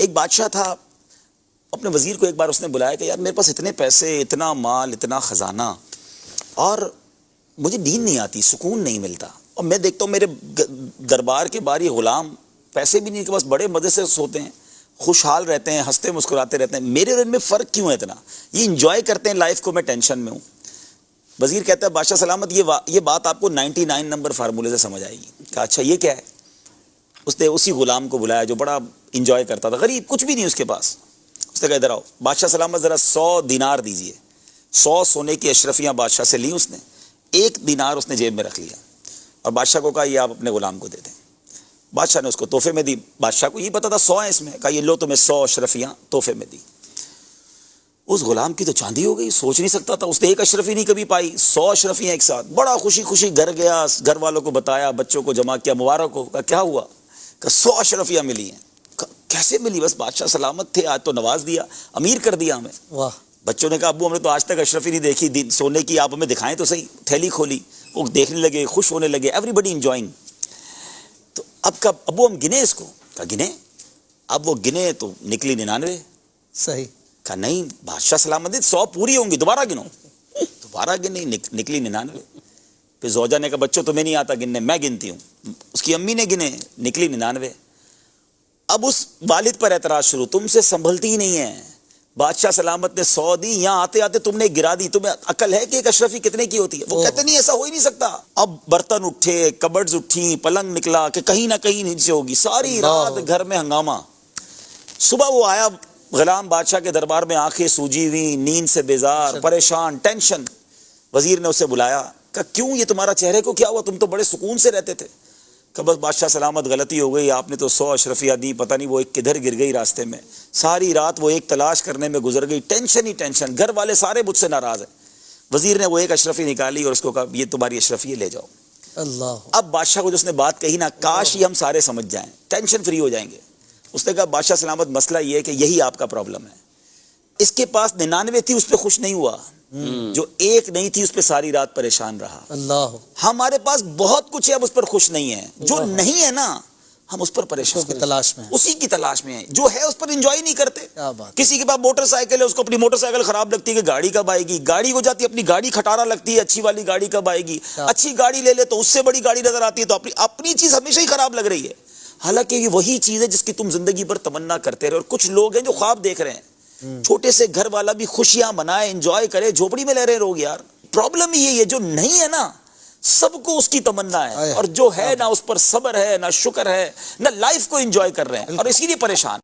ایک بادشاہ تھا، اپنے وزیر کو ایک بار اس نے بلایا کہ یار میرے پاس اتنے پیسے، اتنا مال، اتنا خزانہ، اور مجھے نیند نہیں آتی، سکون نہیں ملتا، اور میں دیکھتا ہوں میرے دربار کے باہر یہ غلام پیسے بھی نہیں کے پاس بڑے مزے سے سوتے ہیں، خوشحال رہتے ہیں، ہنستے مسکراتے رہتے ہیں، میرے اور ان میں فرق کیوں ہے اتنا؟ یہ انجوائے کرتے ہیں لائف کو، میں ٹینشن میں ہوں۔ وزیر کہتا ہے بادشاہ سلامت یہ بات آپ کو 99 نمبر فارمولے سے سمجھ آئے گی۔ کہا اچھا یہ کیا ہے؟ اس نے اسی غلام کو بلایا جو بڑا انجوائے کرتا تھا، غریب، کچھ بھی نہیں اس کے پاس۔ اس نے کہا ادھر آؤ بادشاہ سلامت، ذرا 100 دینار دیجئے۔ 100 سونے کی اشرفیاں بادشاہ سے لی اس نے، 1 دینار اس نے جیب میں رکھ لیا اور بادشاہ کو کہا یہ آپ اپنے غلام کو دے دیں۔ بادشاہ نے اس کو تحفے میں دی، بادشاہ کو یہ پتا تھا 100 ہیں اس میں، کہا یہ لو تمہیں 100 اشرفیاں تحفے میں دی۔ اس غلام کی تو چاندی ہو گئی، سوچ نہیں سکتا تھا، اس نے ایک اشرفی نہیں کبھی پائی، 100 اشرفیاں ایک ساتھ، بڑا خوشی خوشی گھر گیا، گھر والوں کو بتایا، بچوں کو جمع کیا، مبارک ہو۔ کہا کیا ہوا؟ کہ 100 اشرفیاں ملی ہیں۔ کیسے ملی؟ بس بادشاہ سلامت تھے، آج تو نواز دیا، امیر کر دیا ہمیں۔ واہ۔ بچوں نے کہا ابو ہم نے تو آج تک اشرفی نہیں دیکھی، سونے کی، آپ ہمیں دکھائیں تو صحیح۔ تھیلی کھولی، وہ دیکھنے لگے، خوش ہونے لگے، ایوری بڈی انجوائنگ۔ تو اب کب ابو ہم گنے اس کو؟ کہا گنے۔ اب وہ گنے تو نکلی 99۔ صحیح۔ کہا نہیں بادشاہ سلامت 100 پوری ہوں گی، دوبارہ گنو۔ دوبارہ گنی، نکلی 99۔ پھر زوجہ نے کہا بچوں تمہیں نہیں آتا گننے، میں گنتی ہوں۔ اس کی امی نے گنے، نکلی 99۔ اب اس والد پر اعتراض شروع، تم سے سنبھلتی ہی نہیں ہے، بادشاہ سلامت نے 100 دی، یہاں آتے آتے تم نے گرا دی، تمہیں عقل ہے کہ ایک اشرفی کتنے کی ہوتی ہے؟ وہ کہتے نہیں ایسا ہو ہی نہیں سکتا۔ اب برتن اٹھے، کبڈز اٹھی، پلنگ نکلا کہ کہیں نہ کہیں نیچے ہوگی، ساری رات گھر میں ہنگامہ۔ صبح وہ آیا غلام بادشاہ کے دربار میں، آنکھیں سوجی ہوئی، نیند سے بیزار، پریشان، ٹینشن۔ وزیر نے اسے بلایا، کہا کیوں یہ تمہارا چہرے کو کیا ہوا؟ تم تو بڑے سکون سے رہتے تھے۔ کہ بس بادشاہ سلامت غلطی ہو گئی، آپ نے تو 100 اشرفیاں دی، پتہ نہیں وہ ایک کدھر گر گئی راستے میں، ساری رات وہ ایک تلاش کرنے میں گزر گئی، ٹینشن ہی ٹینشن، گھر والے سارے مجھ سے ناراض ہیں۔ وزیر نے وہ ایک اشرفی نکالی اور اس کو کہا یہ تمہاری اشرفی لے جاؤ۔ اللہ۔ اب بادشاہ کو جو اس نے بات کہی نا، کاش یہ ہم سارے سمجھ جائیں، ٹینشن فری ہو جائیں گے۔ اس نے کہا بادشاہ سلامت مسئلہ یہ ہے کہ یہی آپ کا پرابلم ہے، اس کے پاس 99 تھی، اس پہ خوش نہیں ہوا، جو ایک نہیں تھی اس پہ ساری رات پریشان رہا۔ اللہ۔ ہمارے پاس بہت کچھ ہے، اب اس پر خوش نہیں ہے، جو نہیں ہے نا ہم اس پر پریشان، کی تلاش میں، اسی کی تلاش میں ہیں، جو ہے اس پر انجوائے نہیں کرتے۔ کسی کے پاس موٹر سائیکل ہے، اس کو اپنی موٹر سائیکل خراب لگتی ہے کہ گاڑی کب آئے گی، گاڑی ہو جاتی ہے اپنی گاڑی کھٹارا لگتی ہے، اچھی والی گاڑی کب آئے گی، اچھی گاڑی لے لے تو اس سے بڑی گاڑی نظر آتی ہے، تو اپنی چیز ہمیشہ ہی خراب لگ رہی ہے، حالانکہ یہ وہی چیز ہے جس کی تم زندگی پر تمنا کرتے رہے۔ اور کچھ لوگ ہیں جو خواب دیکھ رہے ہیں، چھوٹے سے گھر والا بھی خوشیاں منائے، انجوائے کرے، جھوپڑی میں رہ رہے لوگ یار۔ پرابلم یہ ہے جو نہیں ہے نا سب کو اس کی تمنا ہے، اور جو ہے نہ اس پر صبر ہے، نہ شکر ہے، نہ لائف کو انجوائے کر رہے ہیں، اور اسی لیے پریشان۔